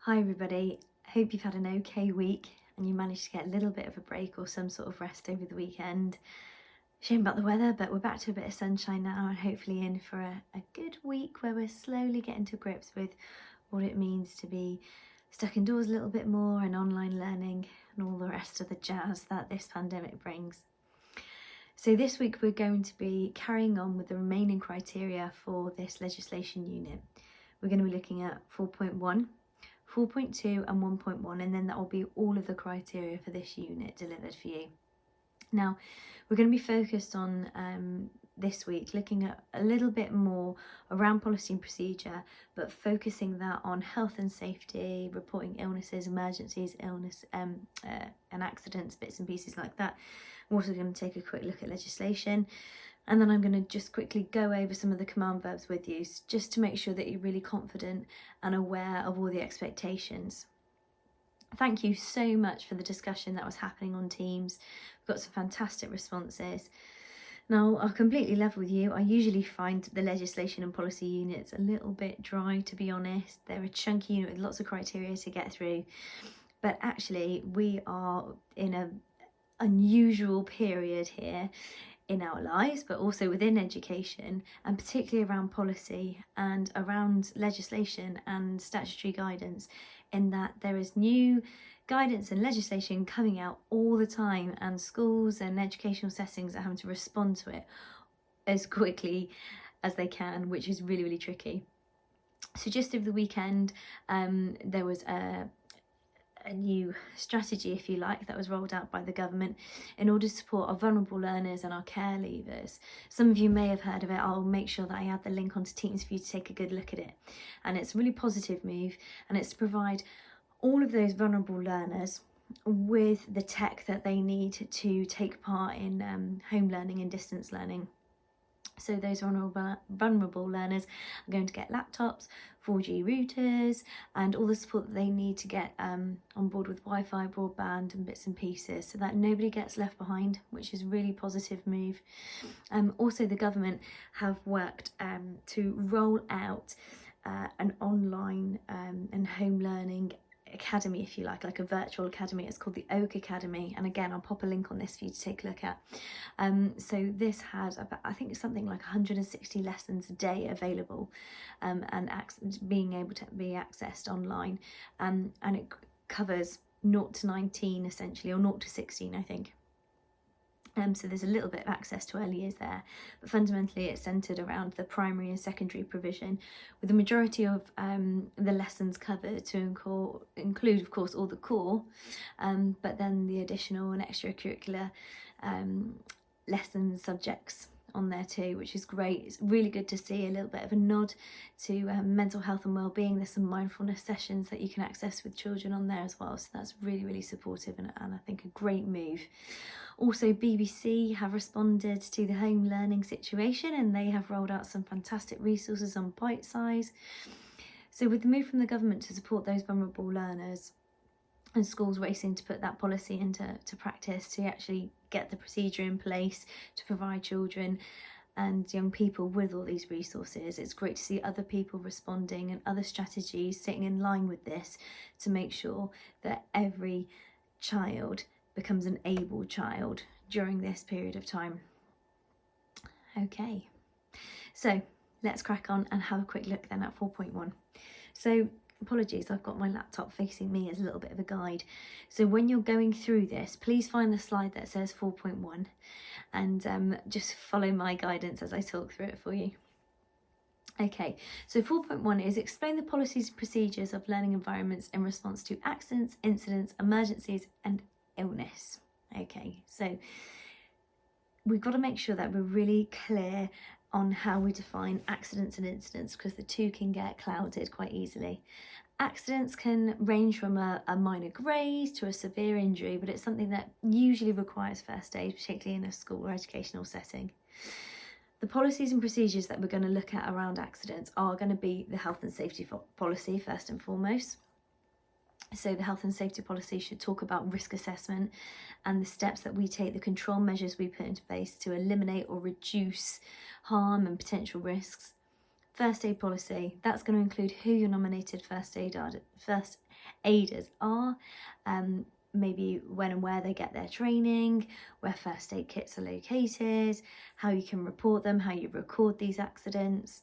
Hi everybody, hope you've had an okay week and you managed to get a little bit of a break or some sort of rest over the weekend. Shame about the weather, but we're back to a bit of sunshine now and hopefully in for a good week where we're slowly getting to grips with what it means to be stuck indoors a little bit more and online learning and all the rest of the jazz that this pandemic brings. So this week we're going to be carrying on with the remaining criteria for this legislation unit. We're going to be looking at 4.1, 4.2 and 1.1, and then that will be all of the criteria for this unit delivered for you. Now, we're going to be focused on this week looking at a little bit more around policy and procedure, but focusing that on health and safety, reporting illnesses, emergencies, and accidents, bits and pieces like that. I'm also going to take a quick look at legislation. And then I'm going to just quickly go over some of the command verbs with you, just to make sure that you're really confident and aware of all the expectations. Thank you so much for the discussion that was happening on Teams. We've got some fantastic responses. Now, I'll completely level with you. I usually find the legislation and policy units a little bit dry, to be honest. They're a chunky unit with lots of criteria to get through. But actually, we are in an unusual period here in our lives, but also within education, and particularly around policy and around legislation and statutory guidance, in that there is new guidance and legislation coming out all the time, and schools and educational settings are having to respond to it as quickly as they can, which is really, really tricky. So just over the weekend, there was a new strategy, if you like, that was rolled out by the government in order to support our vulnerable learners and our care leavers. Some of you may have heard of it. I'll make sure that I add the link onto Teams for you to take a good look at it. And it's a really positive move, and it's to provide all of those vulnerable learners with the tech that they need to take part in home learning and distance learning. So those vulnerable learners are going to get laptops, 4G routers, and all the support that they need to get on board with Wi-Fi, broadband and bits and pieces, so that nobody gets left behind, which is a really positive move. Also, the government have worked to roll out an online and home learning academy, if you like a virtual academy. It's called the Oak Academy, and again I'll pop a link on this for you to take a look at. So this has about, I think it's something like 160 lessons a day available, and being able to be accessed online, and it covers 0 to 19 essentially, or 0 to 16 I think. So there's a little bit of access to early years there, but fundamentally it's centred around the primary and secondary provision, with the majority of the lessons covered to include, of course, all the core, but then the additional and extracurricular lessons, subjects on there too, which is great. It's really good to see a little bit of a nod to mental health and well-being. There's some mindfulness sessions that you can access with children on there as well, so that's really, really supportive and I think a great move. Also, BBC have responded to the home learning situation, and they have rolled out some fantastic resources on Bite Size. So with the move from the government to support those vulnerable learners, and schools racing to put that policy into practice, to actually get the procedure in place to provide children and young people with all these resources, it's great to see other people responding and other strategies sitting in line with this to make sure that every child becomes an able child during this period of time. Okay, so let's crack on and have a quick look then at 4.1. So apologies, I've got my laptop facing me as a little bit of a guide. So when you're going through this, please find the slide that says 4.1 and just follow my guidance as I talk through it for you. Okay, so 4.1 is explain the policies and procedures of learning environments in response to accidents, incidents, emergencies and illness. Okay, so we've got to make sure that we're really clear on how we define accidents and incidents, because the two can get clouded quite easily. Accidents can range from a minor graze to a severe injury, but it's something that usually requires first aid, particularly in a school or educational setting. The policies and procedures that we're going to look at around accidents are going to be the health and safety policy first and foremost. So the health and safety policy should talk about risk assessment and the steps that we take, the control measures we put into place to eliminate or reduce harm and potential risks. first aid policy, that's going to include who your nominated first aiders are, maybe when and where they get their training, where first aid kits are located, how you can report them, how you record these accidents.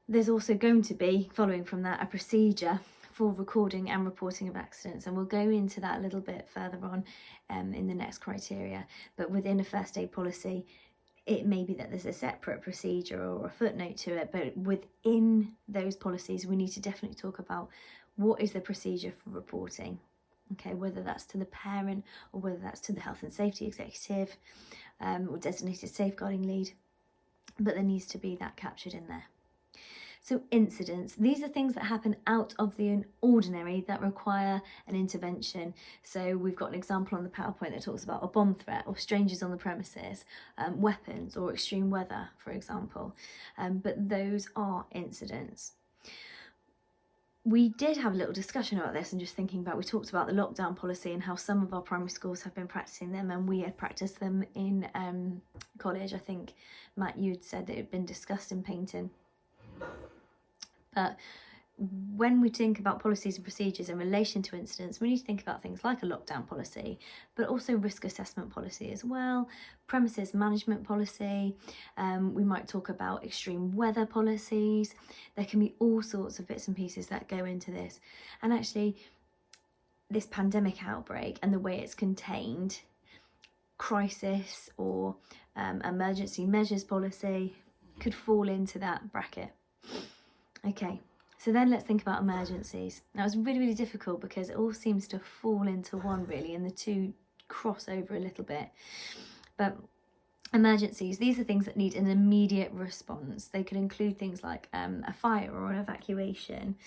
There's also going to be, following from that, a procedure for recording and reporting of accidents, and we'll go into that a little bit further on in the next criteria. But within a first aid policy, it may be that there's a separate procedure or a footnote to it, but within those policies we need to definitely talk about what is the procedure for reporting, okay, whether that's to the parent or whether that's to the health and safety executive or designated safeguarding lead, but there needs to be that captured in there. So incidents, these are things that happen out of the ordinary that require an intervention. So we've got an example on the PowerPoint that talks about a bomb threat or strangers on the premises, weapons or extreme weather, for example. But those are incidents. We did have a little discussion about this and just thinking about, we talked about the lockdown policy and how some of our primary schools have been practicing them, and we had practiced them in college. I think, Matt, you'd said that it had been discussed in Paignton. But when we think about policies and procedures in relation to incidents, we need to think about things like a lockdown policy, but also risk assessment policy as well, premises management policy. We might talk about extreme weather policies. There can be all sorts of bits and pieces that go into this. And actually, this pandemic outbreak and the way it's contained, crisis or emergency measures policy could fall into that bracket. Okay, so then let's think about emergencies. Now, it's really, really difficult because it all seems to fall into one, really, and the two cross over a little bit. But emergencies, these are things that need an immediate response. They could include things like a fire or an evacuation,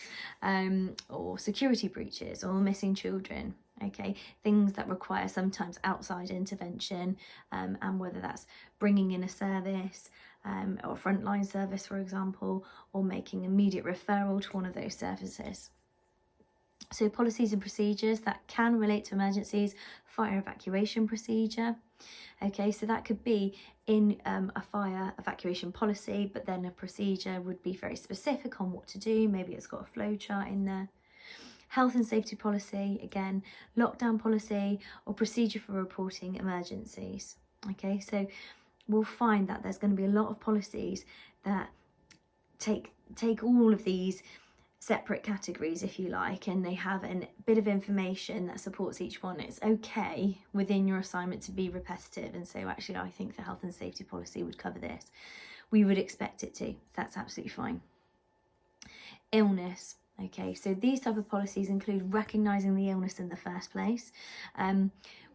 or security breaches or missing children. Okay, things that require sometimes outside intervention, and whether that's bringing in a service, or a frontline service, for example, or making immediate referral to one of those services. So policies and procedures that can relate to emergencies, fire evacuation procedure. Okay, so that could be in a fire evacuation policy, but then a procedure would be very specific on what to do. Maybe it's got a flow chart in there. Health and safety policy, again, lockdown policy or procedure for reporting emergencies. Okay, so we'll find that there's going to be a lot of policies that take all of these separate categories, if you like, and they have a bit of information that supports each one. It's okay within your assignment to be repetitive and say, well, actually, I think the health and safety policy would cover this. We would expect it to. That's absolutely fine. Illness. Okay, so these type of policies include recognising the illness in the first place.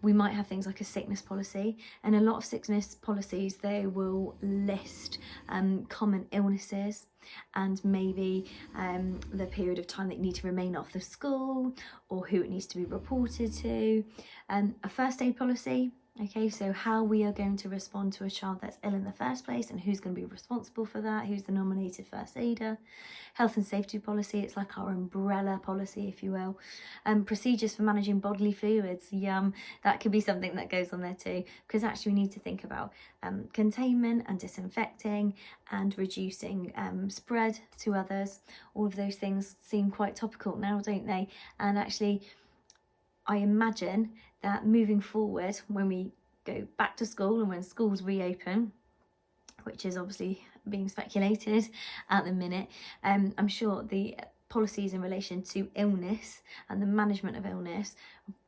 We might have things like a sickness policy, and a lot of sickness policies, they will list common illnesses and maybe the period of time that you need to remain off the school or who it needs to be reported to. A first aid policy. Okay, so how we are going to respond to a child that's ill in the first place and who's going to be responsible for that, who's the nominated first aider. Health and safety policy, it's like our umbrella policy, if you will. Procedures for managing bodily fluids, that could be something that goes on there too, because actually we need to think about containment and disinfecting and reducing spread to others. All of those things seem quite topical now, don't they? And actually, I imagine that moving forward, when we go back to school and when schools reopen, which is obviously being speculated at the minute, I'm sure the policies in relation to illness and the management of illness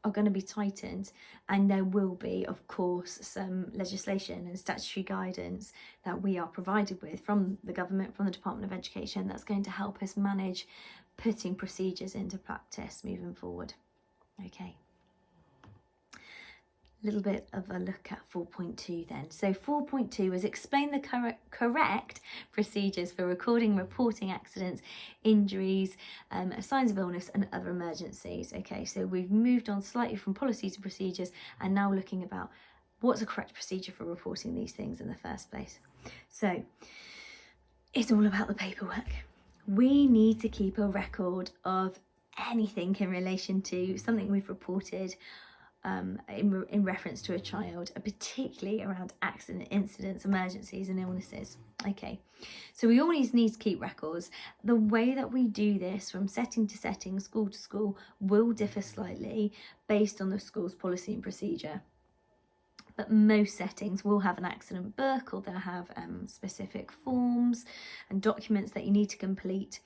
are going to be tightened, and there will be, of course, some legislation and statutory guidance that we are provided with from the government, from the Department of Education, that's going to help us manage putting procedures into practice moving forward. Okay. Little bit of a look at 4.2 then. So 4.2 is explain the correct procedures for recording, reporting accidents, injuries, signs of illness and other emergencies. Okay, so we've moved on slightly from policies to procedures and now looking about what's a correct procedure for reporting these things in the first place. So it's all about the paperwork. We need to keep a record of anything in relation to something we've reported in reference to a child, particularly around accident incidents, emergencies and illnesses. Okay, so we always need to keep records. The way that we do this from setting to setting, school to school, will differ slightly based on the school's policy and procedure. But most settings will have an accident book, or they'll have specific forms and documents that you need to complete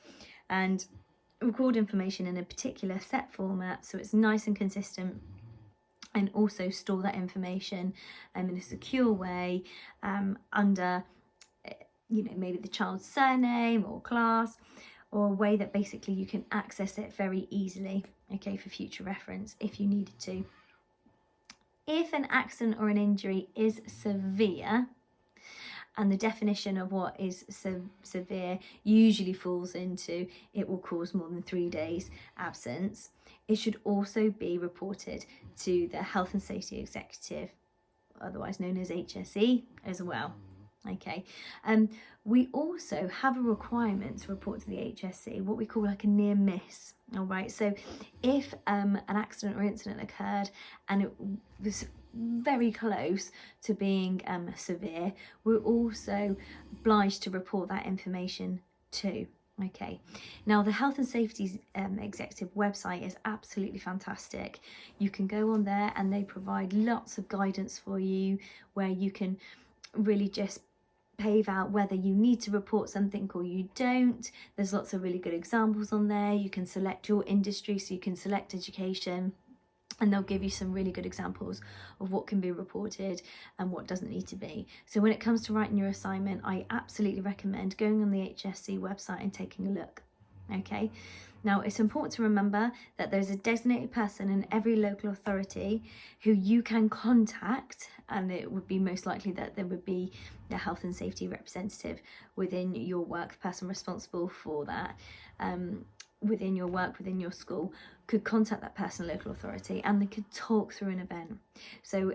and record information in a particular set format so it's nice and consistent, and also store that information in a secure way under maybe the child's surname or class, or a way that basically you can access it very easily, okay, for future reference if you needed to. If an accident or an injury is severe, and the definition of what is severe usually falls into it will cause more than 3 days absence, it should also be reported to the Health and Safety Executive, otherwise known as HSE, as well. Okay, we also have a requirement to report to the HSE what we call like a near miss. All right, so if an accident or incident occurred and it was very close to being severe, we're also obliged to report that information too. Okay, now the Health and Safety Executive website is absolutely fantastic. You can go on there and they provide lots of guidance for you where you can really just pave out whether you need to report something or you don't. There's lots of really good examples on there. You can select your industry, so you can select education, and they'll give you some really good examples of what can be reported and what doesn't need to be. So when it comes to writing your assignment, I absolutely recommend going on the HSE website and taking a look. Okay, now it's important to remember that there's a designated person in every local authority who you can contact, and it would be most likely that there would be the health and safety representative within your work, the person responsible for that within your work, within your school, could contact that person, local authority, and they could talk through an event. So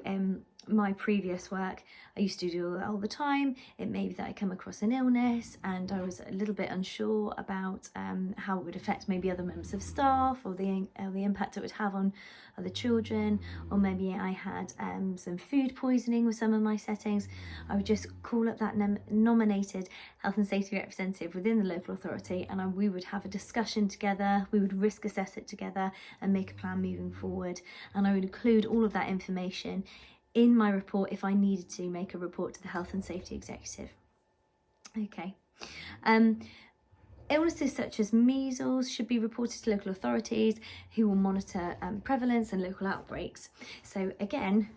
my previous work, I used to do that all the time. It may be that I come across an illness and I was a little bit unsure about how it would affect maybe other members of staff, or the impact it would have on other children, or maybe I had some food poisoning with some of my settings. I would just call up that nominated health and safety representative within the local authority, and we would have a discussion together. We would risk assess it together and make a plan moving forward, and I would include all of that information in my report if I needed to make a report to the Health and Safety Executive. Okay. Illnesses such as measles should be reported to local authorities, who will monitor prevalence and local outbreaks. So again,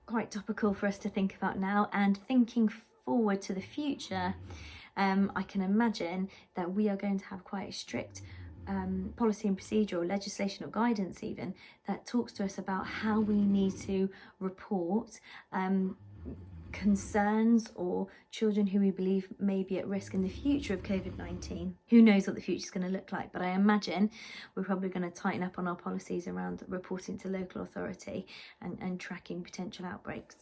quite topical for us to think about now, and thinking forward to the future, I can imagine that we are going to have quite a strict policy and procedure, or legislation or guidance even, that talks to us about how we need to report concerns or children who we believe may be at risk in the future of COVID-19. Who knows what the future is going to look like, but I imagine we're probably going to tighten up on our policies around reporting to local authority and tracking potential outbreaks.